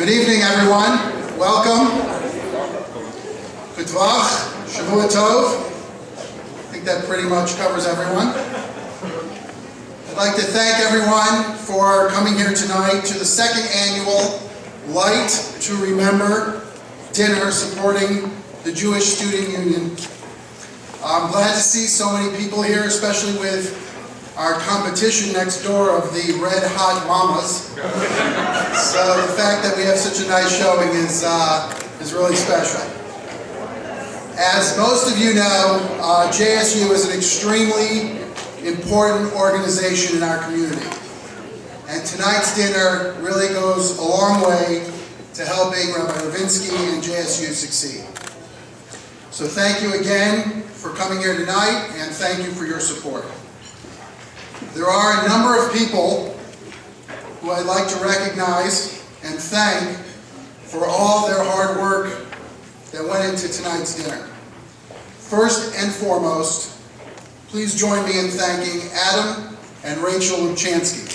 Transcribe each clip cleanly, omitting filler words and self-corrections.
Good evening, everyone. Welcome. Good Vach, Shavua Tov. I think that pretty much covers everyone. I'd like to thank everyone for coming here tonight to the second annual Light to Remember dinner supporting the Jewish Student Union. I'm glad to see so many people here, especially with our competition next door of the red hot mamas. So the fact that we have such a nice showing is really special. As most of you know, JSU is an extremely important organization in our community. And tonight's dinner really goes a long way to helping Rabbi Ravinsky and JSU succeed. So thank you again for coming here tonight, and thank you for your support. There are a number of people who I'd like to recognize and thank for all their hard work that went into tonight's dinner. First and foremost, please join me in thanking Adam and Rachel Luchansky.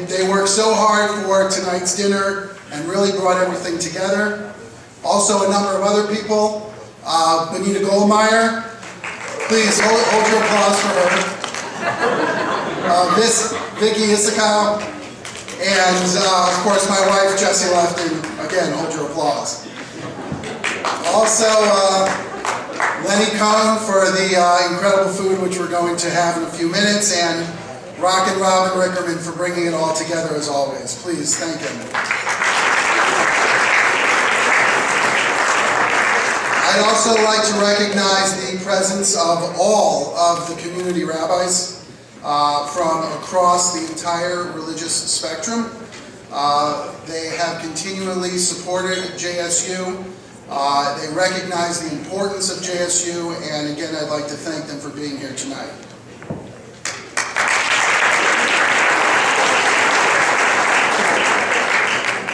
They worked so hard for tonight's dinner and really brought everything together. Also, a number of other people. Benita Goldmeyer, please hold your applause for her. Vicky Issakow, and of course my wife Jessie Lefton. Again, hold your applause. Also, Lenny Cohn for the incredible food which we're going to have in a few minutes, and Rock and Robin Rickerman for bringing it all together as always. Please thank him. I'd also like to recognize the presence of all of the community rabbis from across the entire religious spectrum. They have continually supported JSU. They recognize the importance of JSU, and again, I'd like to thank them for being here tonight.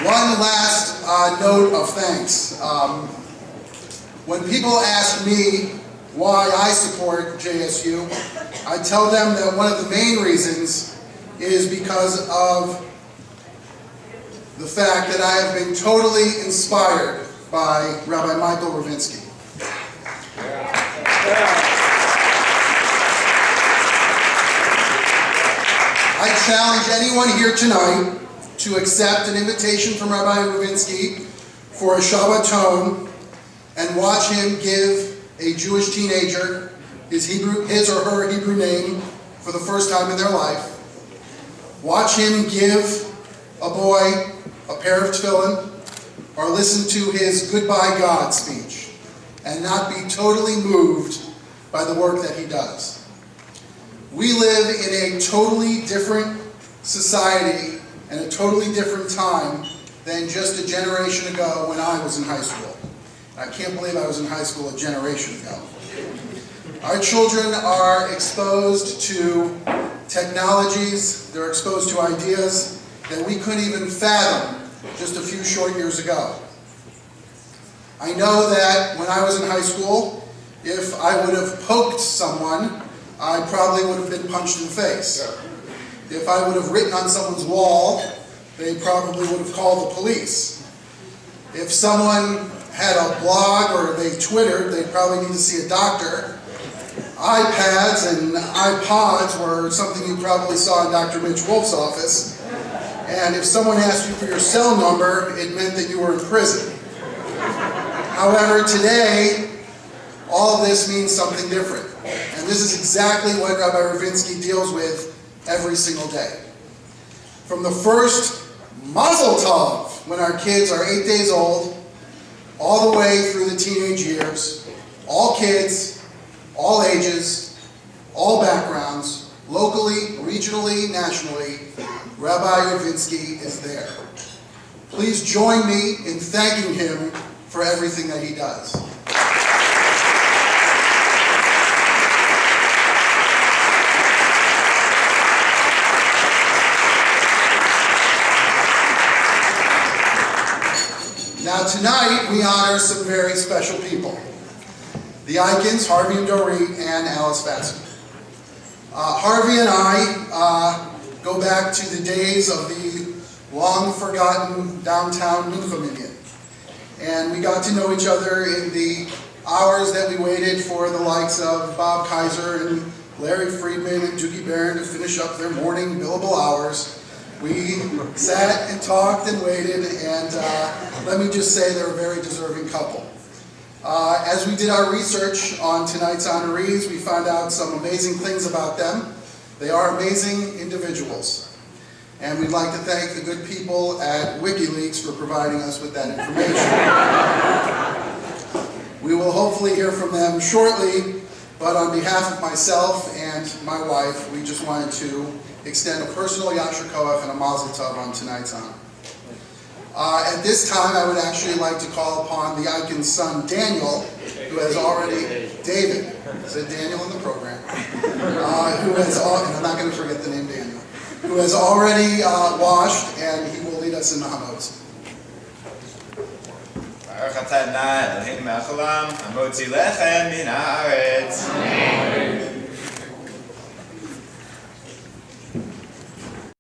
One last note of thanks. When people ask me why I support JSU, I tell them that one of the main reasons is because of the fact that I have been totally inspired by Rabbi Michael Ravinsky. I challenge anyone here tonight to accept an invitation from Rabbi Ravinsky for a Shabbaton and watch him give a Jewish teenager his or her Hebrew name for the first time in their life. Watch him give a boy a pair of tefillin, or listen to his Goodbye God speech, and not be totally moved by the work that he does. We live in a totally different society and a totally different time than just a generation ago when I was in high school. I can't believe I was in high school a generation ago. Our children are exposed to technologies, they're exposed to ideas that we couldn't even fathom just a few short years ago. I know that when I was in high school, if I would have poked someone, I probably would have been punched in the face. If I would have written on someone's wall, they probably would have called the police. If someone had a blog or they Twittered, they'd probably need to see a doctor. iPads and iPods were something you probably saw in Dr. Mitch Wolf's office. And if someone asked you for your cell number, it meant that you were in prison. However, today, all of this means something different. And this is exactly what Rabbi Ravinsky deals with every single day. From the first Mazel Tov, when our kids are 8 days old, all the way through the teenage years, all kids, all ages, all backgrounds, locally, regionally, nationally, Rabbi Ravinsky is there. Please join me in thanking him for everything that he does. Now tonight we honor some very special people. The Ikens, Harvey and Dorit, and Fasman. Harvey and I go back to the days of the long-forgotten downtown Mincha. And we got to know each other in the hours that we waited for the likes of Bob Kaiser and Larry Friedman and Doogie Barron to finish up their morning billable hours. We sat and talked and waited, and let me just say they're a very deserving couple. As we did our research on tonight's honorees, we found out some amazing things about them. They are amazing individuals. And we'd like to thank the good people at WikiLeaks for providing us with that information. We will hopefully hear from them shortly, but on behalf of myself and my wife, we just wanted to extend a personal Yasher Koach and a Mazel Tov on tonight's honor. At this time, I would actually like to call upon the Iken's son, Daniel, who has already, David, said Daniel in the program, who has, and I'm not going to forget the name Daniel, who has already washed, and he will lead us in the HaMotzi. Baruch atah Adonai Eloheinu melech haolam, hamotzi lechem min haaretz.